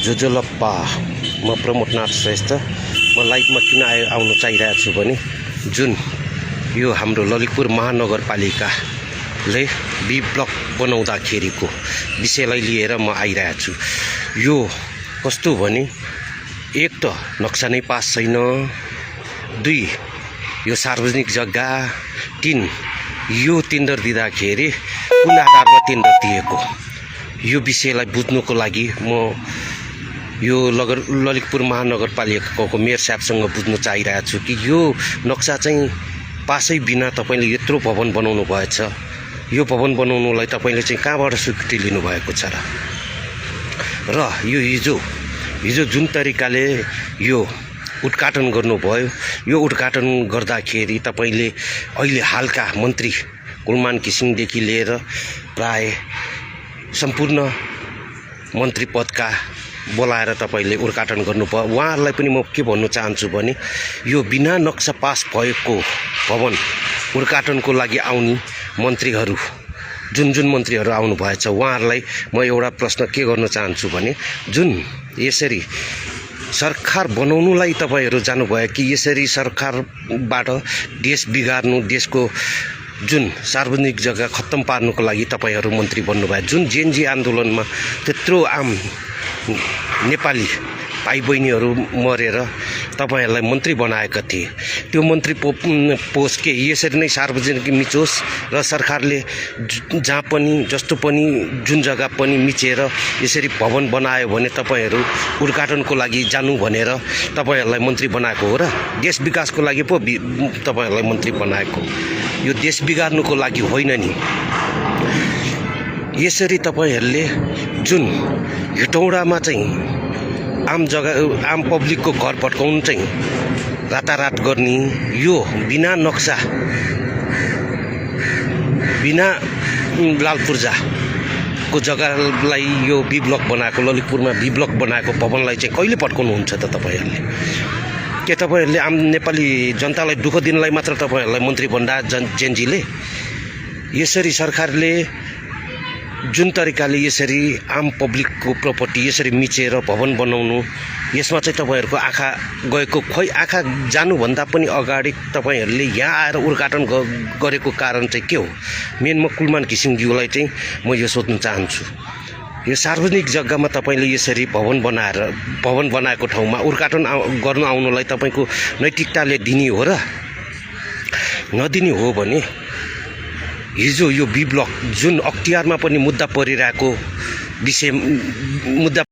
जोजोलप्पा म प्रमोदनाथ श्रेष्ठ म लाइभमा किन आउन चाहिरहेको छु भने जुन यो हाम्रो ललितपुर महानगरपालिकाले बी ब्लक बनाउँदाखेरिको विषयलाई लिएर म आइरहेको छु। यो कस्तो भने एक त नक्सा नै पास छैन, दुई यो सार्वजनिक जग्गा, तीन यो टेन्डर दिँदाखेरि कुन आधारमा टेन्डर दिएको, यो विषयलाई बुझ्नुको लागि म यो ललितपुर महानगरपालिकाको मेयर साहबसँग बुझ्न चाहिरहेको छु कि यो नक्सा चाहिँ पासै बिना तपाईले यत्रो भवन बनाउनु भएछ। यो भवन बनाउनुलाई तपाईले चाहिँ कहाँबाट स्वीकृति लिनुभएको छ र यो हिजो जुन तरिकाले यो उद्घाटन गर्नुभयो, यो उद्घाटन गर्दाखेरि तपाईले अहिले हालका मन्त्री कुलमान घिसिङदेखि लिएर प्राय सम्पूर्ण मन्त्री पदका बोलाएर तपाईले उद्घाटन गर्नुभयो। उहाँहरूलाई पनि म के भन्न चाहन्छु भने यो बिना नक्सा पास भएको भवन उद्घाटनको लागि आउने मन्त्रीहरू जुन मन्त्रीहरू आउनु भएछ उहाँहरूलाई म एउटा प्रश्न के गर्न चाहन्छु भने जुन यसरी सरकार बनाउनुलाई तपाईहरू जानुभयो कि यसरी सरकारबाट देश बिगार्नु, देशको जुन सार्वजनिक जग्गा खत्तम पार्नुको लागि तपाईहरू मन्त्री बन्नुभयो। जुन जेएनजी आन्दोलनमा त्यत्रो आम नेपाली भाइ बहिनीहरू मरेर तपाईहरूलाई मन्त्री बनाएका थिए, त्यो मन्त्री पोस्ट के यसरी नै सार्वजनिक मिचोस् र सरकारले जहाँ पनि जस्तो पनि जुन जग्गा पनि मिचेर यसरी भवन बनायो भने तपाईहरू उद्घाटनको लागि जानु भनेर तपाईहरूलाई मन्त्री बनाएको हो र देश विकासको लागि पो तपाईहरूलाई मन्त्री बनाएको, यो देश बिगार्नुको लागि होइन नि। यसरी तपाईहरूले जुन हेटौडामा चाहिँ आम पब्लिकको घर पट्काउनु चाहिँ रातारात गर्ने, यो बिना नक्सा बिना लाल पूर्जाको जग्गालाई यो बी ब्लक बनाएको, ललितपुरमा बी ब्लक बनाएको भवनलाई चाहिँ कहिले पट्काउनुहुन्छ त तपाईहरूले? के तपाईहरूले आम नेपाली जनतालाई दुःख दिनलाई मात्र तपाईहरूलाई मन्त्री बन्दा जेएनजीले? यसरी सरकारले जुन तरिकाले यसरी आम पब्लिकको प्रपर्टी यसरी मिचेर भवन बनाउनु, यसमा चाहिँ तपाईहरूको आँखा गएको, खोइ आँखा जानुभन्दा पनि अगाडि तपाईहरूले यहाँ आएर उद्घाटन गरेको कारण चाहिँ के हो? मेन म कुलमान घिसिङज्यूलाई चाहिँ म यो सोध्न चाहन्छु। यो सार्वजनिक जग्गामा तपाईले यसरी भवन बनाएको ठाउँमा उद्घाटन गर्न आउनुलाई तपाईको नैतिकताले दिने हो र? नदिने हो भने हिजो यो बी ब्लक जुन अख्तियारमा पनि मुद्दा परिरहेको विषय मुद्दा